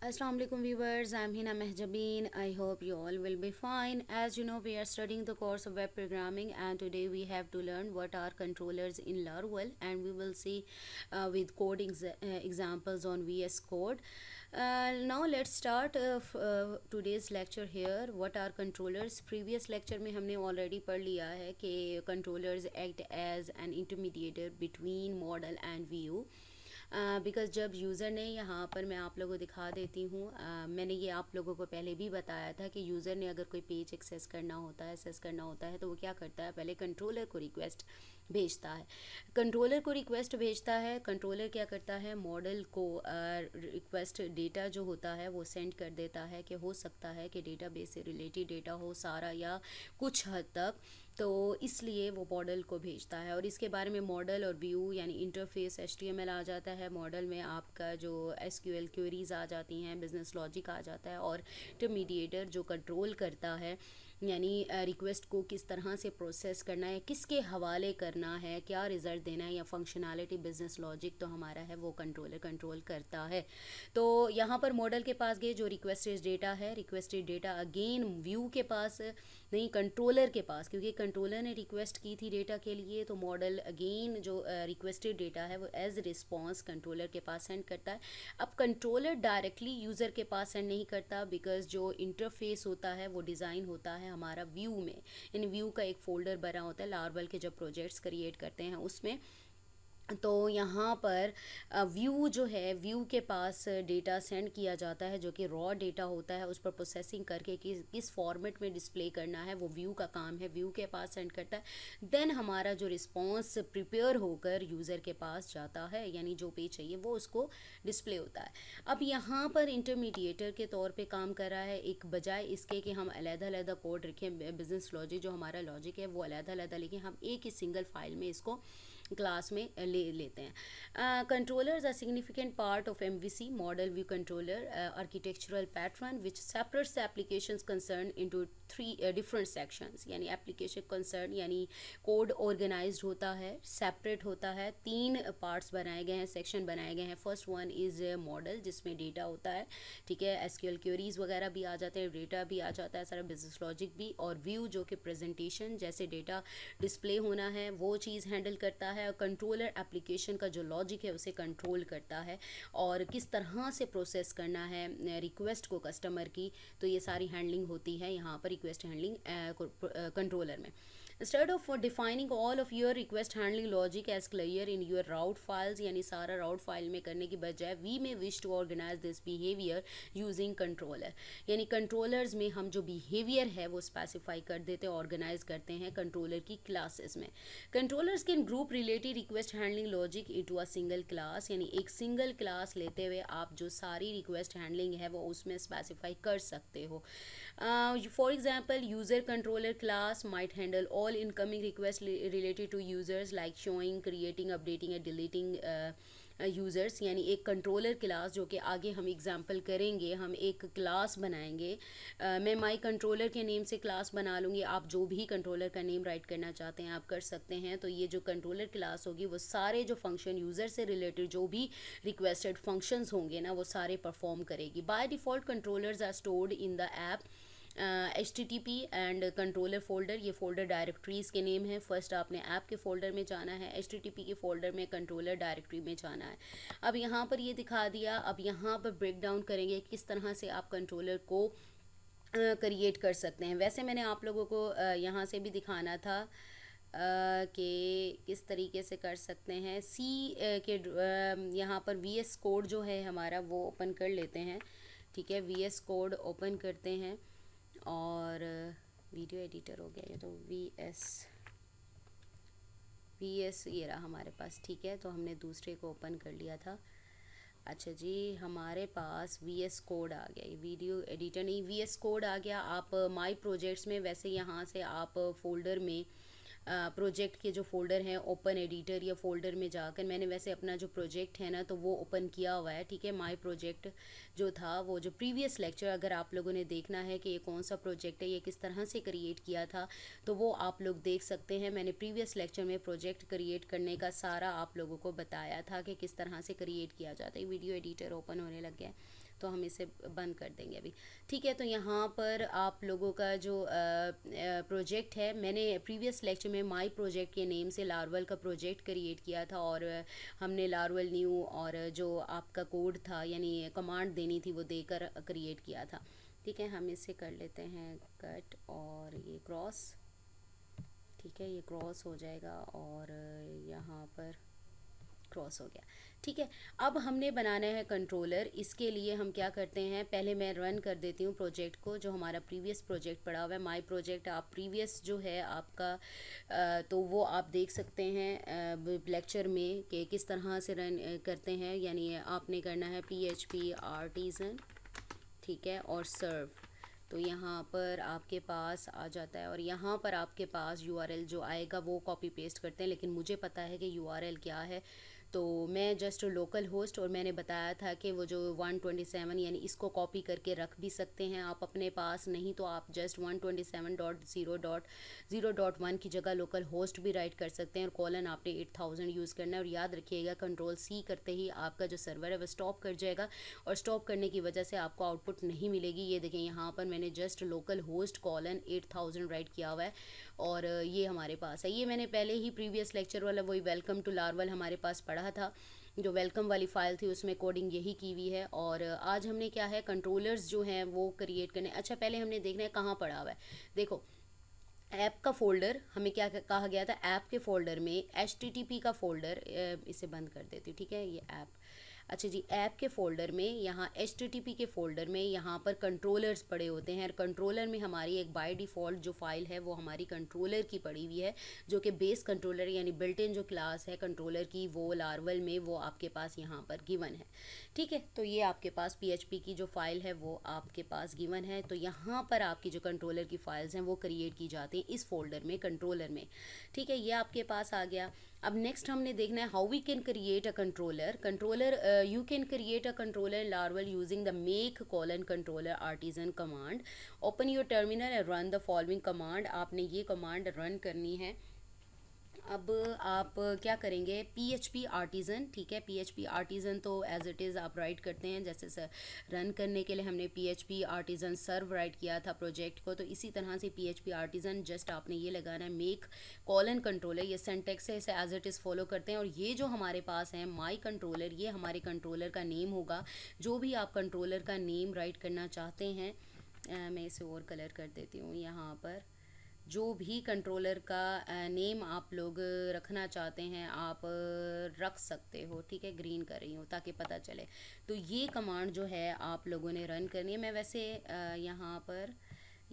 Assalamu alaikum viewers, I'm Hina Mehjabeen. I hope you all will be fine. As you know, we are studying the course of web programming, and today we have to learn what are controllers in Laravel, and we will see with coding examples on VS Code. Now let's start today's lecture here. What are controllers? Previous lecture में हमने already पढ़ लिया है कि controllers act as an intermediator between model and view. Because जब user ने यहाँ पर मैं आप लोगों को दिखा देती हूँ, मैंने ये आप लोगों को पहले भी बताया था कि यूज़र ने अगर कोई पेज एक्सेस करना होता है तो वो क्या करता है, पहले कंट्रोलर को रिक्वेस्ट भेजता है। कंट्रोलर क्या करता है, मॉडल को रिक्वेस्ट डेटा जो होता है वो सेंड कर देता है कि हो सकता है कि डेटाबेस से रिलेटेड डेटा हो सारा या कुछ हद तक, तो इसलिए वो मॉडल को भेजता है। और इसके बारे में मॉडल और व्यू यानी इंटरफेस HTML आ जाता है, मॉडल में आपका जो SQL क्वेरीज आ जाती हैं, बिजनेस लॉजिक आ जाता है, और इंटरमीडिएटर जो कंट्रोल करता है यानी रिक्वेस्ट को किस तरह से प्रोसेस करना है, किसके हवाले करना है, क्या रिज़ल्ट देना है, या फंक्शनैलिटी बिजनेस लॉजिक तो हमारा है वो कंट्रोलर कंट्रोल करता है। तो यहाँ पर मॉडल के पास गए जो रिक्वेस्टेड डेटा अगेन व्यू के पास नहीं, कंट्रोलर के पास, क्योंकि कंट्रोलर ने रिक्वेस्ट की थी डेटा के लिए, तो मॉडल अगेन जो रिक्वेस्टेड डेटा है वो एज रिस्पॉन्स कंट्रोलर के पास सेंड करता है। अब कंट्रोलर डायरेक्टली यूज़र के पास सेंड नहीं करता, बिकॉज जो इंटरफेस होता है वो डिज़ाइन होता है हमारा व्यू में। इन व्यू का एक फ़ोल्डर बना होता है लार्वल के जब प्रोजेक्ट्स क्रिएट करते हैं उसमें। तो यहाँ पर व्यू जो है, व्यू के पास डेटा सेंड किया जाता है जो कि रॉ डेटा होता है, उस पर प्रोसेसिंग करके किस फॉर्मेट में डिस्प्ले करना है वो व्यू का काम है, व्यू के पास सेंड करता है। देन हमारा जो रिस्पॉन्स प्रिपेयर होकर यूज़र के पास जाता है, यानी जो पेज चाहिए वो उसको डिस्प्ले होता है। अब यहाँ पर इंटरमीडिएटर के तौर पे काम कर रहा है, एक बजाय इसके कि हम अलग-अलग कोड रखें, बिजनेस लॉजिक जो हमारा लॉजिक है वो अलग-अलग लिखें, हम एक ही सिंगल फाइल में इसको क्लास में ले लेते हैं। Controllers are significant part of MVC model view controller architectural pattern which separates the applications concern into 3 different sections. यानी एप्लीकेशन कंसर्न यानी कोड ऑर्गेनाइज्ड होता है, सेपरेट होता है, 3 पार्ट्स बनाए गए हैं, सेक्शन बनाए गए हैं। फर्स्ट वन इज़ मॉडल जिसमें डेटा होता है, ठीक है, SQL क्वेरीज वगैरह भी आ जाते हैं, डेटा भी आ जाता है, सारा बिजनेस लॉजिक भी, और व्यू जो कि प्रेजेंटेशन जैसे डेटा डिस्प्ले होना है वो चीज़ हैंडल करता है। कंट्रोलर एप्लीकेशन का जो लॉजिक है उसे कंट्रोल करता है और किस तरह से प्रोसेस करना है रिक्वेस्ट को कस्टमर की, तो ये सारी हैंडलिंग होती है यहाँ पर रिक्वेस्ट हैंडलिंग कंट्रोलर में। Instead of defining all of your request handling logic as clear in your route files, यानी सारा route file में करने की बजाय we may wish to organize this behavior using controller। यानी controllers में हम जो behavior है वो specify कर देते हैं, organize करते हैं controller की classes में। Controllers can group related request handling logic into a single class, यानी एक single class लेते हुए आप जो सारी request handling है वो उसमें specify कर सकते हो। For example, user controller class might handle all incoming requests related to users like showing, creating, updating and deleting users. यानी एक कंट्रोलर क्लास जो कि आगे हम एग्जांपल करेंगे, हम एक क्लास बनाएंगे, मैं माई कंट्रोलर के नेम से क्लास बना लूँगी, आप जो भी कंट्रोलर का नेम राइट करना चाहते हैं आप कर सकते हैं। तो ये जो कंट्रोलर क्लास होगी वो सारे जो फंक्शन यूज़र से रिलेटेड जो भी रिक्वेस्टेड फंक्शंस होंगे ना वो सारे परफॉर्म करेगी। By default controllers are stored in the app HTTP and controller folder, ये फोल्डर डायरेक्टरीज़ के नेम है। फर्स्ट आपने ऐप के फोल्डर में जाना है, HTTP के फोल्डर में कंट्रोलर डायरेक्टरी में जाना है। अब यहाँ पर ये दिखा दिया, अब यहाँ पर ब्रेक डाउन करेंगे किस तरह से आप कंट्रोलर को क्रिएट कर सकते हैं। वैसे मैंने आप लोगों को यहाँ से भी दिखाना था कि किस तरीके से कर सकते हैं। के यहाँ पर VS कोड जो है हमारा वो ओपन कर लेते हैं, ठीक है, VS कोड ओपन करते हैं और वीडियो एडिटर हो गया ये तो VS ये रहा हमारे पास, ठीक है, तो हमने दूसरे को ओपन कर लिया था। अच्छा जी, हमारे पास VS कोड आ गया, ये वीडियो एडिटर नहीं, VS कोड आ गया। आप माई प्रोजेक्ट्स में वैसे यहाँ से आप फोल्डर में प्रोजेक्ट के जो फोल्डर हैं ओपन एडिटर या फोल्डर में जाकर, मैंने वैसे अपना जो प्रोजेक्ट है ना तो वो ओपन किया हुआ है, ठीक है। माय प्रोजेक्ट जो था वो जो प्रीवियस लेक्चर अगर आप लोगों ने देखना है कि ये कौन सा प्रोजेक्ट है, ये किस तरह से क्रिएट किया था, तो वो आप लोग देख सकते हैं। मैंने प्रीवियस लेक्चर में प्रोजेक्ट क्रिएट करने का सारा आप लोगों को बताया था कि किस तरह से क्रिएट किया जाता है। वीडियो एडिटर ओपन होने लग गया है, तो हम इसे बंद कर देंगे अभी। ठीक है, तो यहाँ पर आप लोगों का जो प्रोजेक्ट है, मैंने प्रीवियस लेक्चर में माय प्रोजेक्ट के नेम से लार्वल का प्रोजेक्ट क्रिएट किया था और हमने लार्वल न्यू और जो आपका कोड था यानी कमांड देनी थी वो देकर क्रिएट किया था। ठीक है, हम इसे कर लेते हैं कट और ये क्रॉस। ठीक है, ये क्रॉस हो जाएगा और यहाँ पर क्रॉस हो गया। ठीक है, अब हमने बनाना है कंट्रोलर। इसके लिए हम क्या करते हैं, पहले मैं रन कर देती हूँ प्रोजेक्ट को, जो हमारा प्रीवियस प्रोजेक्ट पड़ा हुआ है माय प्रोजेक्ट। आप प्रीवियस जो है आपका तो वो आप देख सकते हैं लेक्चर में कि किस तरह से रन करते हैं। यानी आपने करना है PHP आर्टिजन, ठीक है, और सर्व। तो यहाँ पर आपके पास आ जाता है और यहाँ पर आपके पास URL जो आएगा वो कॉपी पेस्ट करते हैं, लेकिन मुझे पता है कि URL क्या है, तो मैं जस्ट लोकल होस्ट, और मैंने बताया था कि वो जो 127 यानी इसको कॉपी करके रख भी सकते हैं आप अपने पास, नहीं तो आप जस्ट 127.0.0.1 की जगह लोकल होस्ट भी राइट कर सकते हैं और कॉलन आपने 8000 यूज़ करना है। और याद रखिएगा Ctrl+C करते ही आपका जो सर्वर है वो स्टॉप कर जाएगा और स्टॉप करने की वजह से आपको आउटपुट नहीं मिलेगी। ये देखें यहाँ पर मैंने just local host colon 8000 right किया हुआ है और ये हमारे पास है। ये मैंने पहले ही प्रीवियस लेक्चर वाला वही वेलकम टू लार्वल हमारे पास पढ़ा था, जो वेलकम वाली फ़ाइल थी उसमें कोडिंग यही की हुई है। और आज हमने क्या है, कंट्रोलर्स जो हैं वो क्रिएट करने। अच्छा, पहले हमने देखना है कहाँ पड़ा हुआ है। देखो, ऐप का फ़ोल्डर हमें क्या कहा गया था, ऐप के फ़ोल्डर में HTTP का फ़ोल्डर, इसे बंद कर देती हूँ। ठीक है, ये ऐप, अच्छा जी, ऐप के फ़ोल्डर में यहाँ HTTP के फ़ोल्डर में यहाँ पर कंट्रोलर्स पड़े होते हैं और कंट्रोलर में हमारी एक बाय डिफ़ॉल्ट जो फ़ाइल है वो हमारी कंट्रोलर की पड़ी हुई है, जो कि बेस कंट्रोलर यानी बिल्ट इन जो क्लास है कंट्रोलर की वो लार्वल में वो आपके पास यहाँ पर गिवन है। ठीक है, तो ये आपके पास PHP की जो फ़ाइल है वो आपके पास गिवन है। तो यहाँ पर आपकी जो कंट्रोलर की फ़ाइल्स हैं वो क्रिएट की जाती हैं इस फोल्डर में, कंट्रोलर में। ठीक है, ये आपके पास आ गया। अब नेक्स्ट हमने देखना है how we can create a controller you can create a controller in Laravel using the make colon controller artisan command. Open your terminal and run the following command. आपने ये command run करनी है। अब आप क्या करेंगे, PHP आर्टिज़न, ठीक है, PHP आर्टिज़न तो एज इट इज़ आप राइट करते हैं, जैसे सर रन करने के लिए हमने PHP आर्टिज़न सर्व राइट किया था प्रोजेक्ट को, तो इसी तरह से PHP आर्टिज़न जस्ट आपने ये लगाना है मेक कॉलन कंट्रोलर। ये सेंटेक्स है, इसे एज इट इज़ फॉलो करते हैं। और ये जो हमारे पास है माई कंट्रोलर, ये हमारे कंट्रोलर का नेम होगा। जो भी आप कंट्रोलर का नेम राइट करना चाहते हैं, मैं इसे और कलर कर देती हूँ। यहाँ पर जो भी कंट्रोलर का नेम आप लोग रखना चाहते हैं आप रख सकते हो। ठीक है, ग्रीन कर रही हूँ ताकि पता चले। तो ये कमांड जो है आप लोगों ने रन करनी है। मैं वैसे यहाँ पर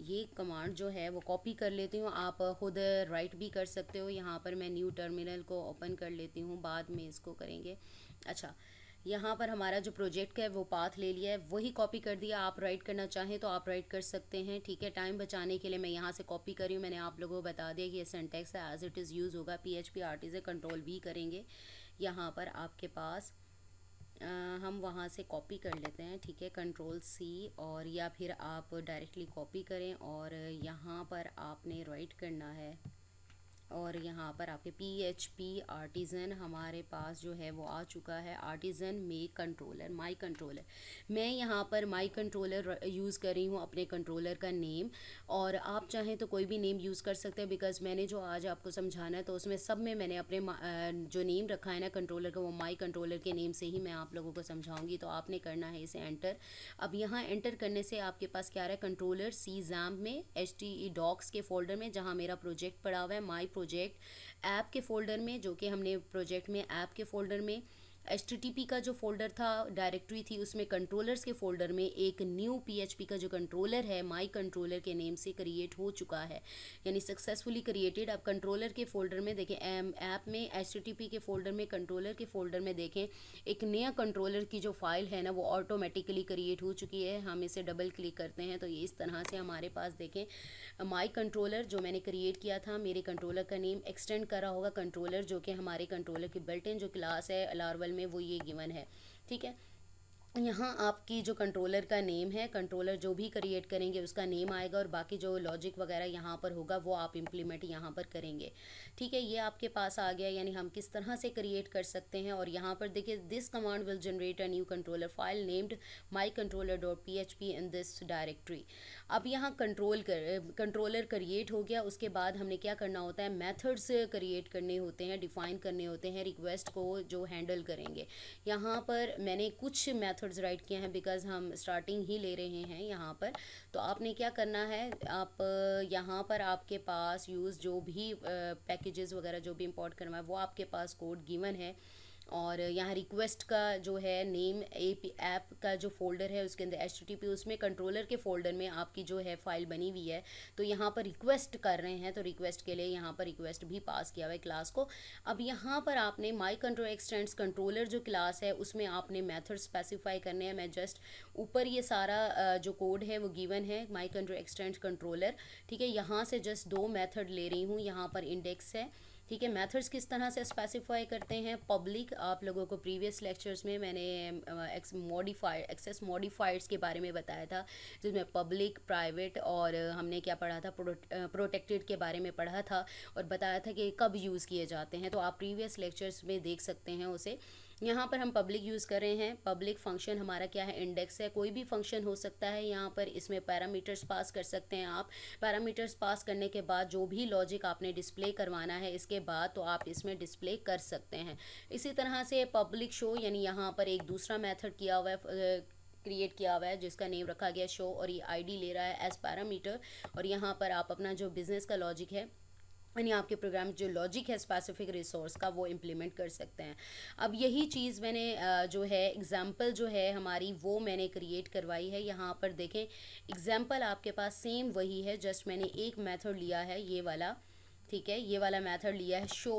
ये कमांड जो है वो कॉपी कर लेती हूँ, आप खुद राइट भी कर सकते हो। यहाँ पर मैं न्यू टर्मिनल को ओपन कर लेती हूँ, बाद में इसको करेंगे। अच्छा, यहाँ पर हमारा जो प्रोजेक्ट है वो पाथ ले लिया है, वही कॉपी कर दिया। आप राइट करना चाहें तो आप राइट कर सकते हैं। ठीक है, टाइम बचाने के लिए मैं यहाँ से कॉपी करी हूँ। मैंने आप लोगों को बता दिया कि ये सेंटेक्स है, एज इट इज़ यूज़ होगा। PHP आर्टिज़न Ctrl+V करेंगे, यहाँ पर आपके पास हम वहाँ से कॉपी कर लेते हैं। ठीक है, Ctrl+C, और या फिर आप डायरेक्टली कॉपी करें और यहाँ पर आपने राइट करना है और यहाँ पर आपके PHP आर्टिज़न हमारे पास जो है वो आ चुका है, आर्टिज़न मेक कंट्रोलर माई कंट्रोलर। मैं यहाँ पर माई कंट्रोलर यूज़ कर रही हूँ अपने कंट्रोलर का नेम, और आप चाहें तो कोई भी नेम यूज़ कर सकते हैं, बिकॉज़ मैंने जो आज आपको समझाना है तो उसमें सब में मैंने अपने जो नेम रखा है ना कंट्रोलर का, वो माई कंट्रोलर के नेम से ही मैं आप लोगों को समझाऊँगी। तो आपने करना है इसे एंटर। अब यहाँ एंटर करने से आपके पास क्या रहा है, कंट्रोलर C XAMPP में HTE डॉक्स के फोल्डर में जहाँ मेरा प्रोजेक्ट पड़ा हुआ है, माई प्रोजेक्ट ऐप के फोल्डर में, जो कि हमने प्रोजेक्ट में ऐप के फोल्डर में HTTP का जो फोल्डर था, डायरेक्टरी थी, उसमें कंट्रोलर्स के फोल्डर में एक न्यू PHP का जो कंट्रोलर है माई कंट्रोलर के नेम से क्रिएट हो चुका है, यानी सक्सेसफुली क्रिएटेड। अब कंट्रोलर के फोल्डर में देखें, ऐप में HTTP के फोल्डर में, कंट्रोलर के फोल्डर में देखें, एक नया कंट्रोलर की जो फाइल है ना वो ऑटोमेटिकली क्रिएट हो चुकी है। हम इसे डबल क्लिक करते हैं तो ये इस तरह से हमारे पास देखें माई कंट्रोलर जो मैंने क्रिएट किया था, मेरे कंट्रोलर का नेम एक्सटेंड करा होगा कंट्रोलर, जो कि हमारे कंट्रोलर की बिल्ट इन जो क्लास है लार्वल में वो ये गिवन है। ठीक है, यहाँ आपकी जो कंट्रोलर का नेम है, कंट्रोलर जो भी क्रिएट करेंगे उसका नेम आएगा, और बाकी जो लॉजिक वगैरह यहाँ पर होगा वो आप इम्प्लीमेंट यहाँ पर करेंगे। ठीक है, ये आपके पास आ गया, यानी हम किस तरह से क्रिएट कर सकते हैं। और यहाँ पर देखिए, this command will generate a new controller file named my controller dot P H P in this directory. अब यहाँ कंट्रोलर क्रिएट हो गया। उसके बाद हमने क्या करना होता है, मेथड्स क्रिएट करने होते हैं, डिफाइन करने होते हैं, रिक्वेस्ट को जो हैंडल करेंगे। यहाँ पर मैंने कुछ मेथड्स राइट किए हैं बिकॉज हम स्टार्टिंग ही ले रहे हैं यहाँ पर। तो आपने क्या करना है, आप यहाँ पर आपके पास यूज़ जो भी पैकेजेस वगैरह जो भी इंपोर्ट करना है वो आपके पास कोड गिवन है। और यहाँ रिक्वेस्ट का जो है नेम ऐप का जो फोल्डर है उसके अंदर HTTP, उसमें कंट्रोलर के फोल्डर में आपकी जो है फाइल बनी हुई है। तो यहाँ पर रिक्वेस्ट कर रहे हैं, तो रिक्वेस्ट के लिए यहाँ पर रिक्वेस्ट भी पास किया हुआ है क्लास को। अब यहाँ पर आपने माई कंट्रोल एक्सटेंड्स कंट्रोलर जो क्लास है उसमें आपने मेथड स्पेसिफाई करने हैं। मैं जस्ट ऊपर ये सारा जो कोड है वो गिवन है, माई कंट्रोल एक्सटेंड्स कंट्रोलर। ठीक है, यहाँ से जस्ट 2 मेथड ले रही हूँ। यहाँ पर इंडेक्स है। ठीक है, मेथड्स किस तरह से स्पेसिफाई करते हैं, पब्लिक, आप लोगों को प्रीवियस लेक्चर्स में मैंने एक्सेस मॉडिफायर्स के बारे में बताया था, जिसमें पब्लिक, प्राइवेट और हमने क्या पढ़ा था, प्रोटेक्टेड के बारे में पढ़ा था, और बताया था कि कब यूज़ किए जाते हैं। तो आप प्रीवियस लेक्चर्स में देख सकते हैं उसे। यहाँ पर हम पब्लिक यूज़ कर रहे हैं। पब्लिक फंक्शन हमारा क्या है, इंडेक्स है, कोई भी फंक्शन हो सकता है। यहाँ पर इसमें पैरामीटर्स पास कर सकते हैं आप। पैरामीटर्स पास करने के बाद जो भी लॉजिक आपने डिस्प्ले करवाना है इसके बाद, तो आप इसमें डिस्प्ले कर सकते हैं। इसी तरह से पब्लिक शो, यानी यहाँ पर एक दूसरा मेथड किया हुआ है, क्रिएट किया हुआ है, जिसका नेम रखा गया शो, और ये आईडी ले रहा है एज पैरामीटर। और यहाँ पर आप अपना जो बिजनेस का लॉजिक है, यानी आपके प्रोग्राम जो लॉजिक है स्पेसिफिक रिसोर्स का, वो इम्प्लीमेंट कर सकते हैं। अब यही चीज़ मैंने जो है एग्जांपल जो है हमारी वो मैंने क्रिएट करवाई है। यहाँ पर देखें, एग्जांपल आपके पास सेम वही है, जस्ट मैंने एक मेथड लिया है ये वाला। ठीक है, ये वाला मेथड लिया है। शो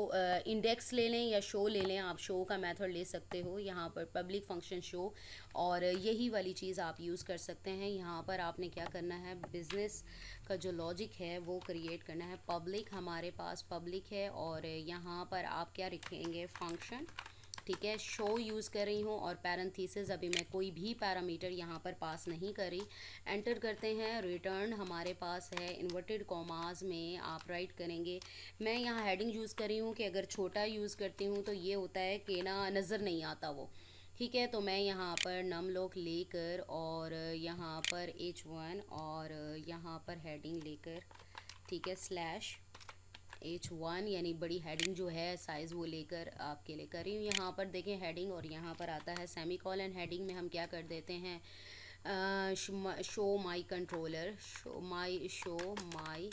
इंडेक्स ले लें या शो ले लें, आप शो का मेथड ले सकते हो। यहाँ पर पब्लिक फंक्शन शो, और यही वाली चीज़ आप यूज़ कर सकते हैं। यहाँ पर आपने क्या करना है, बिजनेस का जो लॉजिक है वो क्रिएट करना है। पब्लिक हमारे पास पब्लिक है, और यहाँ पर आप क्या लिखेंगे, फंक्शन। ठीक है, शो यूज़ कर रही हूँ, और पैरेंथेसिस अभी मैं कोई भी पैरामीटर यहाँ पर पास नहीं करी। एंटर करते हैं, रिटर्न हमारे पास है, इन्वर्टेड कॉमास में आप राइट करेंगे। मैं यहाँ हेडिंग यूज़ कर रही हूँ कि अगर छोटा यूज़ करती हूँ तो ये होता है कि ना नज़र नहीं आता वो। ठीक है, तो मैं यहाँ पर नमलोक लेकर, और यहाँ पर H1, और यहाँ पर हेडिंग लेकर, ठीक है, स्लैश H1, यानी बड़ी हेडिंग जो है साइज़ वो लेकर आपके लिए कर रही हूँ। यहाँ पर देखें हेडिंग, और यहाँ पर आता है सेमीकोलन। हेडिंग में हम क्या कर देते हैं, show my controller, show my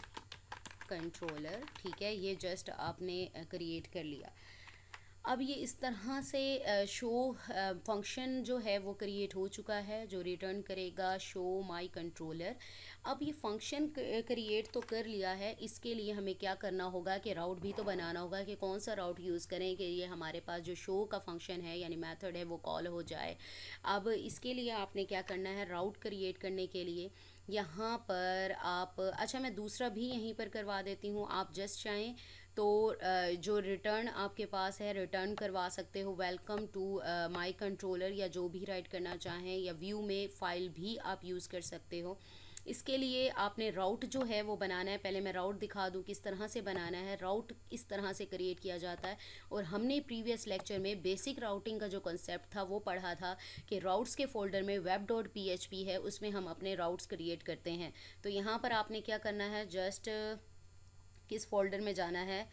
controller. ठीक है, ये जस्ट आपने क्रिएट कर लिया। अब ये इस तरह से शो फंक्शन जो है वो क्रिएट हो चुका है, जो रिटर्न करेगा शो माई कंट्रोलर। अब ये फंक्शन क्रिएट तो कर लिया है, इसके लिए हमें क्या करना होगा कि राउट भी तो बनाना होगा कि कौन सा राउट यूज़ करें कि ये हमारे पास जो शो का फंक्शन है यानी मेथड है वो कॉल हो जाए। अब इसके लिए आपने क्या करना है, राउट क्रिएट करने के लिए यहाँ पर आप, अच्छा मैं दूसरा भी यहीं पर करवा देती हूँ, आप जस्ट चाहें तो जो रिटर्न आपके पास है रिटर्न करवा सकते हो, वेलकम टू माई कंट्रोलर, या जो भी राइट करना चाहें, या व्यू में फ़ाइल भी आप यूज़ कर सकते हो। इसके लिए आपने राउट जो है वो बनाना है। पहले मैं राउट दिखा दूं किस तरह से बनाना है। राउट इस तरह से क्रिएट किया जाता है, और हमने प्रीवियस लेक्चर में बेसिक राउटिंग का जो कॉन्सेप्ट था वो पढ़ा था कि राउट्स के फोल्डर में web.php है, उसमें हम अपने राउट्स क्रिएट करते हैं। तो यहाँ पर आपने क्या करना है, जस्ट किस फोल्डर में जाना है,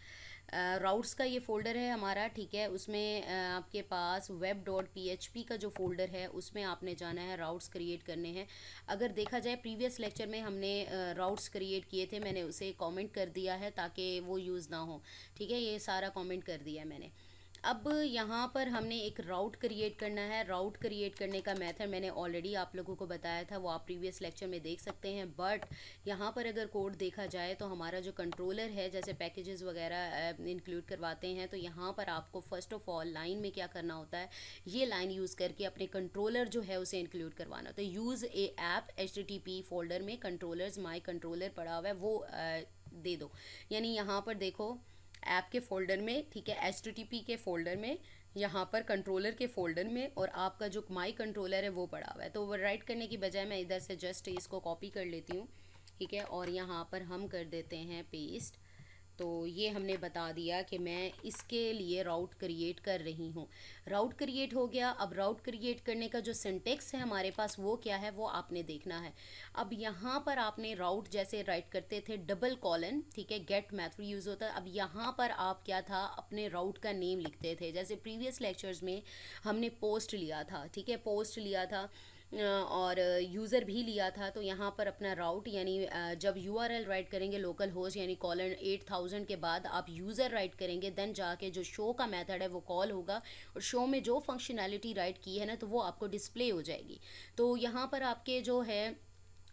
राउट्स का ये फ़ोल्डर है हमारा। ठीक है, उसमें आपके पास web.php का जो फ़ोल्डर है उसमें आपने जाना है, राउट्स क्रिएट करने हैं। अगर देखा जाए प्रीवियस लेक्चर में हमने राउट्स क्रिएट किए थे, मैंने उसे कमेंट कर दिया है ताकि वो यूज़ ना हो। ठीक है, ये सारा कमेंट कर दिया है मैंने। अब यहाँ पर हमने एक राउट क्रिएट करना है। राउट क्रिएट करने का मेथड मैंने ऑलरेडी आप लोगों को बताया था, वो आप प्रीवियस लेक्चर में देख सकते हैं। बट यहाँ पर अगर कोड देखा जाए तो हमारा जो कंट्रोलर है, जैसे पैकेजेस वगैरह इंक्लूड करवाते हैं, तो यहाँ पर आपको फर्स्ट ऑफ ऑल लाइन में क्या करना होता है, ये लाइन यूज़ करके अपने कंट्रोलर जो है उसे इंक्लूड करवाना होता है। यूज़ ए ऐप HTTP फोल्डर में कंट्रोलर्स माई कंट्रोलर पड़ा हुआ है वो दे दो। यानी यहाँ पर देखो ऐप के फ़ोल्डर में, ठीक है, HTTP के फ़ोल्डर में यहाँ पर कंट्रोलर के फोल्डर में, और आपका जो माई कंट्रोलर है वो पड़ा हुआ है। तो वो राइट करने की बजाय मैं इधर से जस्ट इसको कॉपी कर लेती हूँ, ठीक है, और यहाँ पर हम कर देते हैं पेस्ट। तो ये हमने बता दिया कि मैं इसके लिए राउट क्रिएट कर रही हूँ। राउट क्रिएट हो गया। अब राउट क्रिएट करने का जो सिंटेक्स है हमारे पास वो क्या है वो आपने देखना है। अब यहाँ पर आपने राउट जैसे राइट करते थे डबल कॉलन, ठीक है, गेट मेथड यूज़ होता है। अब यहाँ पर आप क्या था, अपने राउट का नेम लिखते थे। जैसे प्रीवियस लेक्चर्स में हमने पोस्ट लिया था, ठीक है, पोस्ट लिया था और यूज़र भी लिया था। तो यहाँ पर अपना राउट यानी जब URL राइट करेंगे लोकल होस्ट यानी कॉलन 8000 के बाद आप यूज़र राइट करेंगे, देन जाके जो शो का मेथड है वो कॉल होगा, और शो में जो फंक्शनैलिटी राइट की है ना तो वो आपको डिस्प्ले हो जाएगी। तो यहाँ पर आपके जो है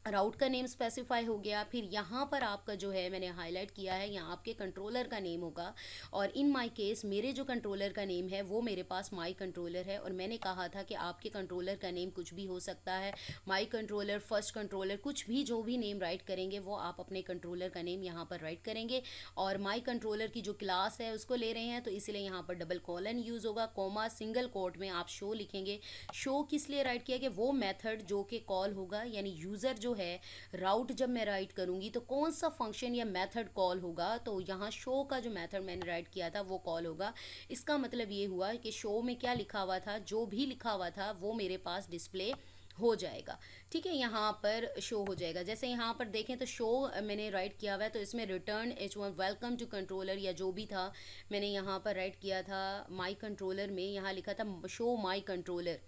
राउट का नेम स्पेसिफाई हो गया। फिर यहाँ पर आपका जो है मैंने हाईलाइट किया है, यहाँ आपके कंट्रोलर का नेम होगा, और इन माय केस मेरे जो कंट्रोलर का नेम है वो मेरे पास माई कंट्रोलर है। और मैंने कहा था कि आपके कंट्रोलर का नेम कुछ भी हो सकता है, माई कंट्रोलर, फर्स्ट कंट्रोलर, कुछ भी जो भी नेम राइट करेंगे वो आप अपने कंट्रोलर का नेम यहाँ पर राइट करेंगे। और माई कंट्रोलर की जो क्लास है उसको ले रहे हैं तो इसलिए यहाँ पर डबल कॉलन यूज़ होगा, कोमा, सिंगल कोट में आप शो लिखेंगे। शो किस लिए राइट किया कि वो मेथड जो कि कॉल होगा, यानी यूज़र जो है राउट जब मैं राइट करूंगी तो कौन सा फंक्शन या मेथड कॉल होगा, तो यहाँ शो का जो मेथड मैंने राइट किया था वो कॉल होगा। इसका मतलब ये हुआ कि शो में क्या लिखा हुआ था, जो भी लिखा हुआ था वो मेरे पास डिस्प्ले हो जाएगा, ठीक है, यहाँ पर शो हो जाएगा। जैसे यहाँ पर देखें तो शो मैंने राइट किया हुआ है, तो इसमें return H1 welcome to controller या जो भी था मैंने यहाँ पर राइट किया था माई कंट्रोलर में, यहाँ लिखा था शो माई कंट्रोलर,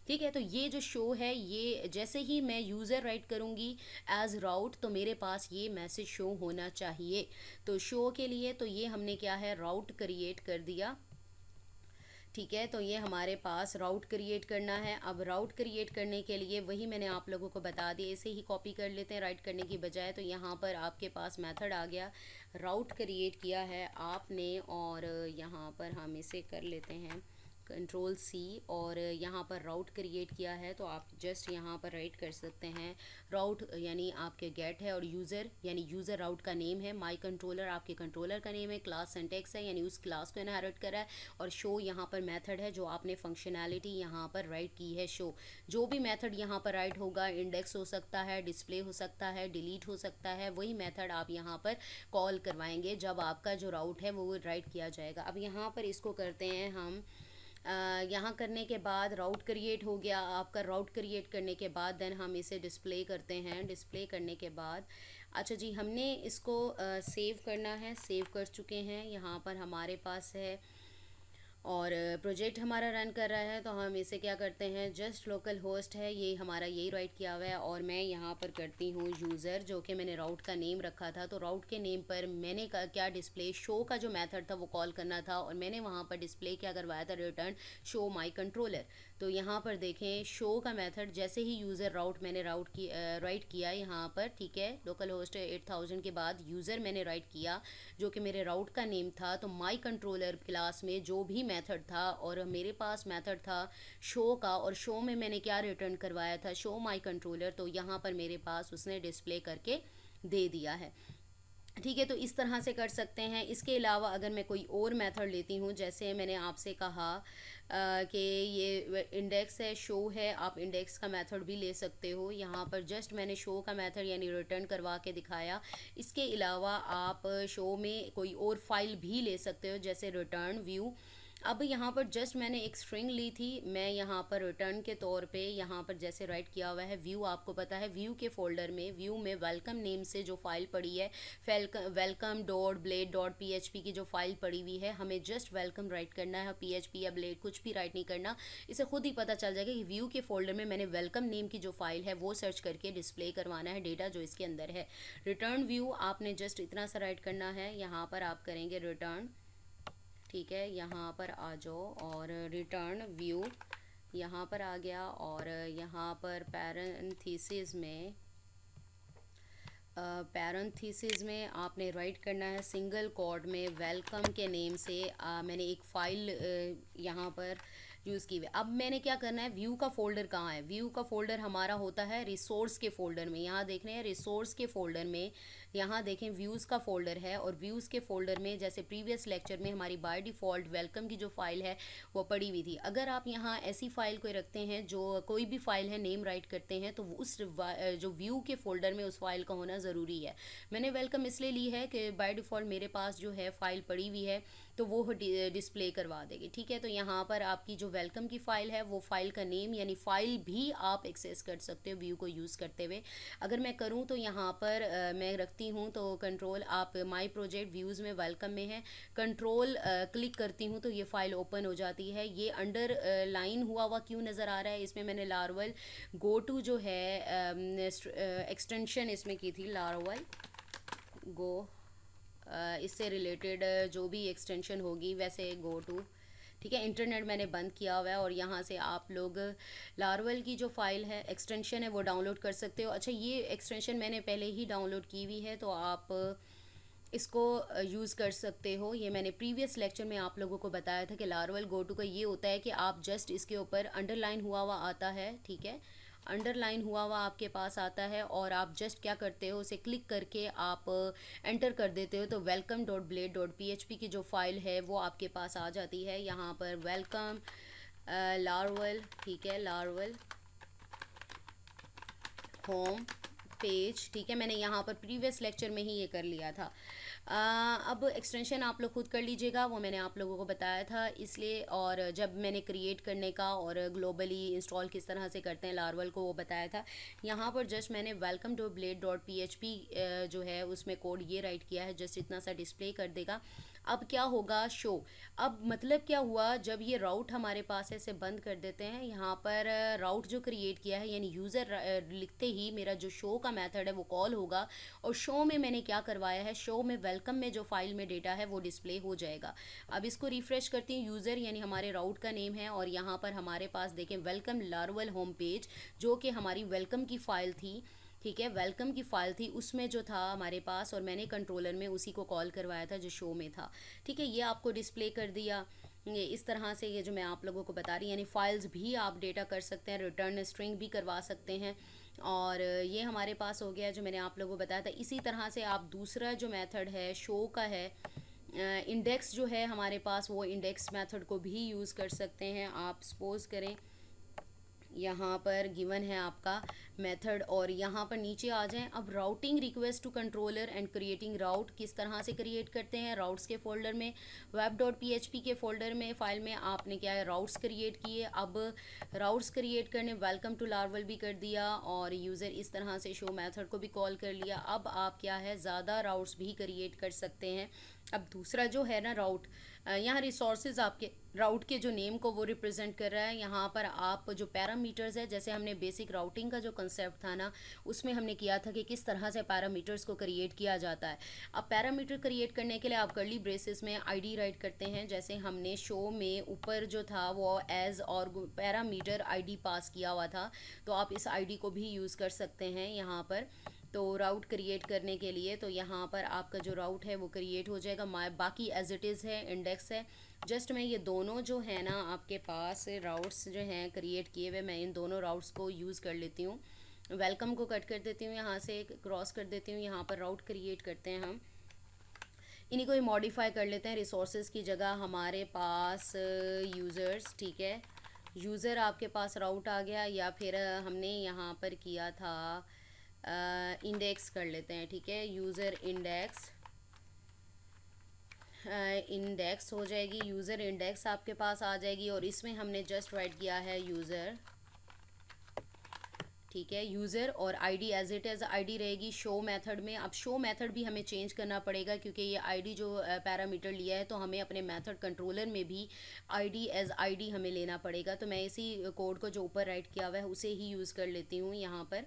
ठीक है। तो ये जो शो है ये जैसे ही मैं यूज़र राइट करूँगी एज राउट तो मेरे पास ये मैसेज शो होना चाहिए। तो शो के लिए तो ये हमने क्या है राउट क्रिएट कर दिया, ठीक है। तो ये हमारे पास राउट क्रिएट करना है। अब राउट क्रिएट करने के लिए वही मैंने आप लोगों को बता दिया, इसे ही कॉपी कर लेते हैं राइट करने की बजाय। तो यहाँ पर आपके पास मेथड आ गया, राउट क्रिएट किया है आपने, और यहाँ पर हम इसे कर लेते हैं Ctrl+C, और यहाँ पर राउट क्रिएट किया है तो आप जस्ट यहाँ पर राइट कर सकते हैं राउट यानी आपके गेट है, और यूज़र यानी यूज़र राउट का नेम है, माई कंट्रोलर आपके कंट्रोलर का नेम है, क्लास सिंटेक्स है यानी उस क्लास को इनहेरिट करा है, और शो यहाँ पर मेथड है जो आपने फंक्शनैलिटी यहाँ पर राइट की है शो। जो भी मेथड यहाँ पर राइट होगा, इंडेक्स हो सकता है, डिस्प्ले हो सकता है, डिलीट हो सकता है, वही मेथड आप यहाँ पर कॉल करवाएंगे जब आपका जो राउट है वो राइट किया जाएगा। अब यहाँ पर इसको करते हैं हम यहाँ करने के बाद राउट क्रिएट हो गया आपका। राउट क्रिएट करने के बाद देन हम इसे डिस्प्ले करते हैं। डिस्प्ले करने के बाद अच्छा जी हमने इसको सेव करना है, सेव कर चुके हैं, यहाँ पर हमारे पास है, और प्रोजेक्ट हमारा रन कर रहा है। तो हम इसे क्या करते हैं, जस्ट लोकल होस्ट है ये हमारा, यही राइट किया हुआ है, और मैं यहाँ पर करती हूँ यूज़र, जो कि मैंने राउट का नेम रखा था। तो राउट के नेम पर मैंने क्या डिस्प्ले शो का जो मेथड था वो कॉल करना था, और मैंने वहाँ पर डिस्प्ले क्या करवाया था, रिटर्न शो माई कंट्रोलर। तो यहाँ पर देखें शो का मेथड जैसे ही यूज़र राउट मैंने राइट किया यहाँ पर, ठीक है, लोकल होस्ट 8000 के बाद यूज़र मैंने राइट किया जो कि मेरे राउट का नेम था। तो माई कंट्रोलर क्लास में जो भी मेथड था, और मेरे पास मेथड था शो का, और शो में मैंने क्या रिटर्न करवाया था, शो माई कंट्रोलर। तो यहाँ पर मेरे पास उसने डिस्प्ले करके दे दिया है, ठीक है। तो इस तरह से कर सकते हैं। इसके अलावा अगर मैं कोई और मेथड लेती हूँ, जैसे मैंने आपसे कहा कि ये इंडेक्स है, शो है, आप इंडेक्स का मेथड भी ले सकते हो। यहाँ पर जस्ट मैंने शो का मेथड यानी रिटर्न करवा के दिखाया। इसके अलावा आप शो में कोई और फाइल भी ले सकते हो, जैसे रिटर्न व्यू। अब यहाँ पर जस्ट मैंने एक स्ट्रिंग ली थी, मैं यहाँ पर रिटर्न के तौर पे यहाँ पर जैसे राइट किया हुआ है व्यू, आपको पता है व्यू के फोल्डर में व्यू में वेलकम नेम से जो फाइल पड़ी है, welcome dot blade dot PHP की जो फाइल पड़ी हुई है, हमें जस्ट वेलकम राइट करना है, PHP या ब्लेड कुछ भी राइट नहीं करना। इसे खुद ही पता चल जाएगा कि व्यू के फोल्डर में मैंने वेलकम नेम की जो फाइल है वो सर्च करके डिस्प्ले करवाना है डेटा जो इसके अंदर है। रिटर्न व्यू आपने जस्ट इतना सा राइट करना है, यहाँ पर आप करेंगे रिटर्न, ठीक है, यहाँ पर आ जाओ, और रिटर्न व्यू यहाँ पर आ गया, और यहाँ पर पैरेंथेसिस में आपने राइट करना है सिंगल कोड में वेलकम के नेम से। मैंने एक फ़ाइल यहाँ पर यूज़ किए हुए। अब मैंने क्या करना है, व्यू का फोल्डर कहाँ है, व्यू का फोल्डर हमारा होता है रिसोर्स के फोल्डर में। यहाँ देख रहे हैं रिसोर्स के फोल्डर में, यहाँ देखें व्यूज़ का फोल्डर है, और व्यूज़ के फोल्डर में जैसे प्रीवियस लेक्चर में हमारी बाय डिफ़ॉल्ट वेलकम की जो फाइल है वो पड़ी हुई थी। अगर आप यहाँ ऐसी फाइल कोई रखते हैं, जो कोई भी फाइल है नेम राइट करते हैं, तो उस जो व्यू के फोल्डर में उस फाइल का होना ज़रूरी है। मैंने वेलकम इसलिए ली है कि बाय डिफ़ॉल्ट मेरे पास जो है फाइल पड़ी हुई है तो वो डिस्प्ले करवा देगी। ठीक है, तो यहाँ पर आपकी जो वेलकम की फ़ाइल है वो फाइल का नेम यानी फ़ाइल भी आप एक्सेस कर सकते हो व्यू को यूज़ करते हुए। अगर मैं करूँ तो यहाँ पर मैं रखती हूँ तो कंट्रोल, आप माई प्रोजेक्ट व्यूज़ में वेलकम में है, कंट्रोल क्लिक करती हूँ तो ये फ़ाइल ओपन हो जाती है। ये अंडर लाइन हुआ क्यों नज़र आ रहा है, इसमें मैंने लार्वल गो टू जो है एक्सटेंशन इसमें की थी, लार्वल गो इससे रिलेटेड जो भी एक्सटेंशन होगी वैसे गो टू। ठीक है, इंटरनेट मैंने बंद किया हुआ है और यहाँ से आप लोग लार्वल की जो फाइल है एक्सटेंशन है वो डाउनलोड कर सकते हो। अच्छा, ये एक्सटेंशन मैंने पहले ही डाउनलोड की हुई है तो आप इसको यूज़ कर सकते हो। ये मैंने प्रीवियस लेक्चर में आप लोगों को बताया था कि लार्वल गो टू का ये होता है कि आप जस्ट इसके ऊपर अंडरलाइन हुआ आता है, ठीक है, अंडरलाइन हुआ आपके पास आता है और आप जस्ट क्या करते हो, उसे क्लिक करके आप एंटर कर देते हो तो welcome dot blade dot PHP की जो फाइल है वो आपके पास आ जाती है। यहाँ पर वेलकम लार्वल, ठीक है, लार्वल होम पेज, ठीक है, मैंने यहाँ पर प्रीवियस लेक्चर में ही ये कर लिया था। अब एक्सटेंशन आप लोग खुद कर लीजिएगा, वो मैंने आप लोगों को बताया था इसलिए, और जब मैंने क्रिएट करने का और ग्लोबली इंस्टॉल किस तरह से करते हैं लार्वल को वो बताया था। यहाँ पर जस्ट मैंने welcome dot blade dot PHP जो है उसमें कोड ये राइट किया है, जस्ट इतना सा डिस्प्ले कर देगा। अब क्या होगा, शो, अब मतलब क्या हुआ, जब ये राउट हमारे पास है इसे बंद कर देते हैं। यहाँ पर राउट जो क्रिएट किया है यानी यूज़र लिखते ही मेरा जो शो का मेथड है वो कॉल होगा, और शो में मैंने क्या करवाया है, शो में वेलकम में जो फाइल में डेटा है वो डिस्प्ले हो जाएगा। अब इसको रिफ्रेश करती हूँ, यूज़र यानी हमारे राउट का नेम है, और यहाँ पर हमारे पास देखें वेलकम लार्वल होम पेज जो कि हमारी वेलकम की फ़ाइल थी, ठीक है, वेलकम की फ़ाइल थी, उसमें जो था हमारे पास, और मैंने कंट्रोलर में उसी को कॉल करवाया था जो शो में था। ठीक है, ये आपको डिस्प्ले कर दिया। ये इस तरह से ये जो मैं आप लोगों को बता रही, यानी फाइल्स भी आप डेटा कर सकते हैं, रिटर्न स्ट्रिंग भी करवा सकते हैं, और ये हमारे पास हो गया जो मैंने आप लोगों को बताया था। इसी तरह से आप दूसरा जो मेथड है शो का है, इंडेक्स जो है हमारे पास, वो इंडेक्स मेथड को भी यूज़ कर सकते हैं। आप सपोज़ करें यहाँ पर गिवन है आपका मेथड, और यहाँ पर नीचे आ जाएं। अब routing request to controller and creating route किस तरह से क्रिएट करते हैं, राउट्स के फोल्डर में, वेब डॉट PHP के फोल्डर में फाइल में आपने क्या है राउट्स क्रिएट किए। अब राउट्स क्रिएट करने वेलकम टू लार्वल भी कर दिया, और यूज़र इस तरह से शो मेथड को भी कॉल कर लिया। अब आप क्या है ज़्यादा राउट्स भी क्रिएट कर सकते हैं। अब दूसरा जो है ना राउट, यहाँ रिसोर्सेज आपके राउट के जो नेम को वो रिप्रेजेंट कर रहा है। यहाँ पर आप जो पैरामीटर्स है, जैसे हमने बेसिक राउटिंग का जो कंसेप्ट था ना उसमें हमने किया था कि किस तरह से पैरामीटर्स को क्रिएट किया जाता है। अब पैरामीटर क्रिएट करने के लिए आप कर्ली ब्रेसेस में ID राइट करते हैं, जैसे हमने शो में ऊपर जो था वो एज और पैरामीटर ID पास किया हुआ था, तो आप इस ID को भी यूज़ कर सकते हैं यहाँ पर। तो राउट क्रिएट करने के लिए तो यहाँ पर आपका जो राउट है वो क्रिएट हो जाएगा, बाकी एज इट इज़ है, इंडेक्स है। जस्ट मैं ये दोनों जो है ना आपके पास राउट्स जो हैं क्रिएट किए हुए, मैं इन दोनों राउट्स को यूज़ कर लेती हूँ। वेलकम को कट कर देती हूँ, यहाँ से क्रॉस कर देती हूँ, यहाँ पर राउट क्रिएट करते हैं हम। इन्हीं को ही मॉडिफाई कर लेते हैं, रिसोर्सेज की जगह हमारे पास यूज़र्स, ठीक है, यूज़र आपके पास राउट आ गया, या फिर हमने यहाँ पर किया था इंडेक्स कर लेते हैं, ठीक है, यूज़र इंडेक्स, इंडेक्स हो जाएगी, यूज़र इंडेक्स आपके पास आ जाएगी, और इसमें हमने जस्ट राइट किया है यूज़र, ठीक है, यूज़र, और ID as it as ID रहेगी शो मेथड में। अब शो मेथड भी हमें चेंज करना पड़ेगा क्योंकि ये ID जो पैरामीटर लिया है, तो हमें अपने मेथड कंट्रोलर में भी ID एज ID हमें लेना पड़ेगा। तो मैं इसी कोड को जो ऊपर राइट किया हुआ है उसे ही यूज़ कर लेती हूँ यहाँ पर।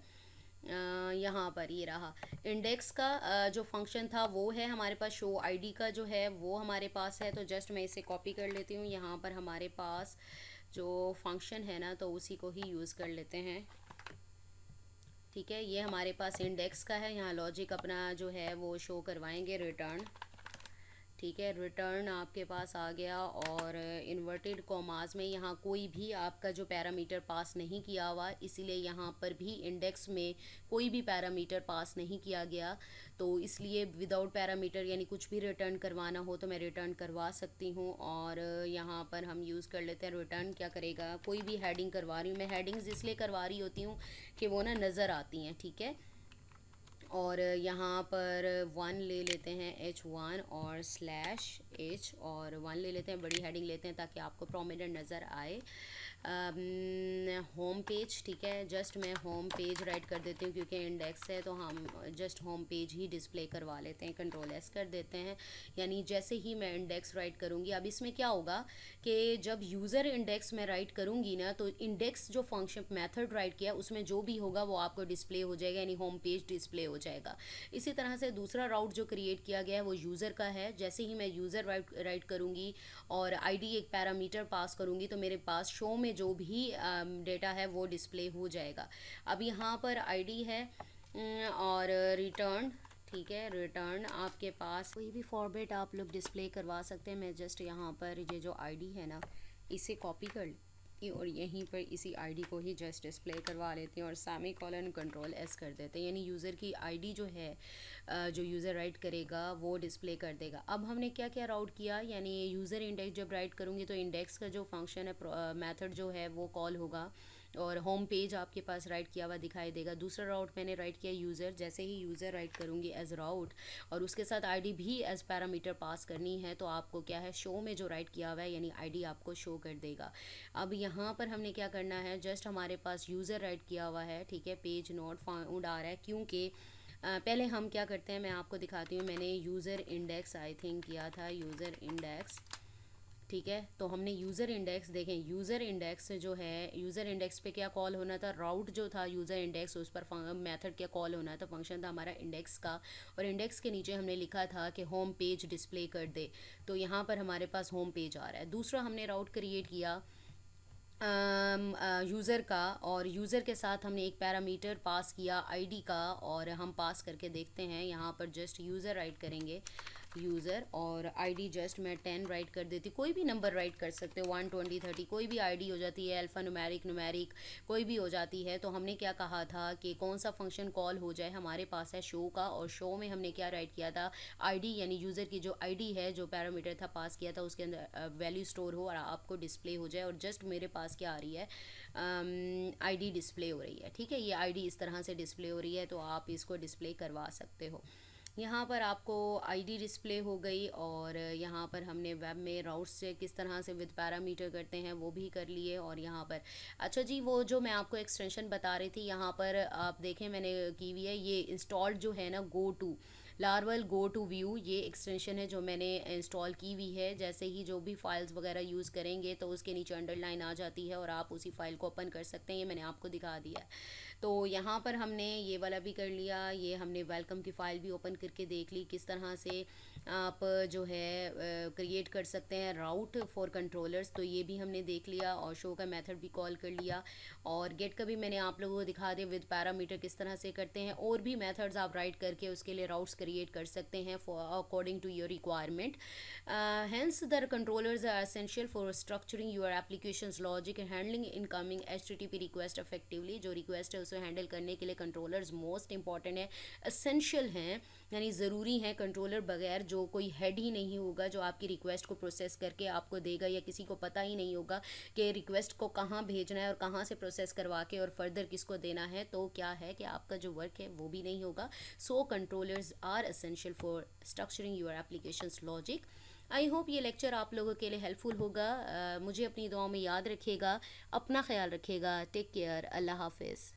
यहाँ पर ये रहा इंडेक्स का जो फंक्शन था वो है हमारे पास, शो ID का जो है वो हमारे पास है, तो जस्ट मैं इसे कॉपी कर लेती हूँ। यहाँ पर हमारे पास जो फंक्शन है ना तो उसी को ही यूज़ कर लेते हैं, ठीक है। ये हमारे पास इंडेक्स का है, यहाँ लॉजिक अपना जो है वो शो करवाएंगे रिटर्न, ठीक है, रिटर्न आपके पास आ गया। और इन्वर्टेड कॉमास में यहाँ कोई भी आपका जो पैरामीटर पास नहीं किया हुआ, इसीलिए यहाँ पर भी इंडेक्स में कोई भी पैरामीटर पास नहीं किया गया। तो इसलिए विदाउट पैरामीटर यानी कुछ भी रिटर्न करवाना हो तो मैं रिटर्न करवा सकती हूँ। और यहाँ पर हम यूज़ कर लेते हैं, रिटर्न क्या करेगा, कोई भी हेडिंग करवा रही हूँ मैं, हेडिंग्स इसलिए करवा रही होती हूँ कि वो ना नज़र आती हैं, ठीक है। और यहाँ पर 1 ले लेते हैं H1 और /H और 1 ले लेते हैं, बड़ी हेडिंग लेते हैं ताकि आपको प्रोमिनेंट नज़र आए। होम पेज, ठीक है, जस्ट मैं होम पेज राइट कर देती हूँ क्योंकि इंडेक्स है तो हम जस्ट होम पेज ही डिस्प्ले करवा लेते हैं, Ctrl+S कर देते हैं। यानी जैसे ही मैं इंडेक्स राइट करूँगी, अब इसमें क्या होगा कि जब यूज़र इंडेक्स में राइट करूँगी ना तो इंडेक्स जो फंक्शन मेथड राइट किया उसमें जो भी होगा वो आपको डिस्प्ले हो जाएगा, यानी होम पेज डिस्प्ले हो जाएगा। इसी तरह से दूसरा राउट जो क्रिएट किया गया है वो यूज़र का है। जैसे ही मैं यूज़र राइट करूँगी और आईडी एक पैरामीटर पास करूँगी तो मेरे पास शो में जो भी डेटा है वो डिस्प्ले हो जाएगा। अब यहाँ पर आईडी है और रिटर्न, ठीक है, रिटर्न आपके पास कोई भी फॉर्मेट आप लोग डिस्प्ले करवा सकते हैं। मैं जस्ट यहाँ पर ये जो आईडी है ना इसे कॉपी कर और यहीं पर इसी आईडी को ही जस्ट डिस्प्ले करवा लेते हैं और सेमीकोलन Ctrl+S कर देते हैं, यानी यूज़र की आईडी जो है जो यूज़र राइट करेगा वो डिस्प्ले कर देगा। अब हमने क्या क्या राउट किया, यानी यूज़र इंडेक्स जब राइट करूँगी तो इंडेक्स का जो फंक्शन है मेथड जो है वो कॉल होगा और होम पेज आपके पास राइट किया हुआ दिखाई देगा। दूसरा राउट मैंने राइट किया यूज़र, जैसे ही यूज़र राइट करूँगी एज राउट और उसके साथ आईडी भी एज पैरामीटर पास करनी है तो आपको क्या है शो में जो राइट किया हुआ है यानी आईडी आपको शो कर देगा। अब यहाँ पर हमने क्या करना है, जस्ट हमारे पास यूज़र राइट किया हुआ है, ठीक है, पेज नॉट फाउंड आ रहा है क्योंकि पहले हम क्या करते हैं मैं आपको दिखाती हूँ। मैंने यूज़र इंडेक्स आई थिंक किया था, यूज़र इंडेक्स, ठीक है। तो हमने यूज़र इंडेक्स देखें, यूज़र इंडेक्स जो है यूज़र इंडेक्स पे क्या कॉल होना था, राउट जो था यूज़र इंडेक्स उस पर मेथड क्या कॉल होना था, फंक्शन था हमारा इंडेक्स का। और इंडेक्स के नीचे हमने लिखा था कि होम पेज डिस्प्ले कर दे, तो यहाँ पर हमारे पास होम पेज आ रहा है। दूसरा हमने राउट क्रिएट किया यूज़र का और यूज़र के साथ हमने एक पैरामीटर पास किया आईडी का और हम पास करके देखते हैं। यहाँ पर जस्ट यूज़र राइट करेंगे यूज़र और आईडी जस्ट मैं 10 राइट कर देती, कोई भी नंबर राइट कर सकते हो, 1 20 30 कोई भी आईडी हो जाती है, अल्फ़ा न्यूमेरिक कोई भी हो जाती है। तो हमने क्या कहा था कि कौन सा फंक्शन कॉल हो जाए, हमारे पास है शो का और शो में हमने क्या राइट किया था आईडी, यानी यूज़र की जो आईडी है जो पैरामीटर था पास किया था उसके अंदर वैल्यू स्टोर हो और आपको डिस्प्ले हो जाए। और जस्ट मेरे पास क्या आ रही है आईडी डिस्प्ले हो रही है, ठीक है, ये आईडी इस तरह से डिस्प्ले हो रही है तो आप इसको डिस्प्ले करवा सकते हो। यहाँ पर आपको आईडी डिस्प्ले हो गई और यहाँ पर हमने वेब में राउट्स से किस तरह से विद पैरामीटर करते हैं वो भी कर लिए। और यहाँ पर अच्छा जी वो जो मैं आपको एक्सटेंशन बता रही थी यहाँ पर आप देखें मैंने की हुई है, ये इंस्टॉल्ड जो है ना लार्वल गो टू व्यू, ये एक्सटेंशन है जो मैंने इंस्टॉल की हुई है। जैसे ही जो भी फाइल्स वगैरह यूज़ करेंगे तो उसके नीचे अंडरलाइन आ जाती है और आप उसी फाइल को ओपन कर सकते हैं, ये मैंने आपको दिखा दिया है। तो यहाँ पर हमने ये वाला भी कर लिया, ये हमने वेलकम की फ़ाइल भी ओपन करके देख ली किस तरह से आप जो है क्रिएट कर सकते हैं राउट फॉर कंट्रोलर्स, तो ये भी हमने देख लिया और शो का मेथड भी कॉल कर लिया। और गेट का भी मैंने आप लोगों को दिखा दिया विद पैरामीटर किस तरह से करते हैं। और भी मेथड्स आप राइट करके उसके लिए राउट्स क्रिएट कर सकते हैं according to your requirement. Hence the controllers are essential for structuring your application's logic and handling incoming HTTP request effectively। जो रिक्वेस्ट है उसे हैंडल करने के लिए कंट्रोलर्स मोस्ट इंपॉर्टेंट है, एसेंशियल हैं, यानी ज़रूरी है। कंट्रोलर बगैर जो कोई हेड ही नहीं होगा जो आपकी रिक्वेस्ट को प्रोसेस करके आपको देगा, या किसी को पता ही नहीं होगा कि रिक्वेस्ट को कहाँ भेजना है और कहाँ से प्रोसेस करवा के और फर्दर किसको देना है, तो क्या है कि आपका जो वर्क है वो भी नहीं होगा। So controllers are essential for structuring your applications logic. I hope ये लेक्चर आप लोगों के लिए हेल्पफुल होगा। मुझे अपनी दुआओं में याद रखिएगा, अपना ख्याल रखिएगा, टेक केयर, अल्लाह हाफिज़।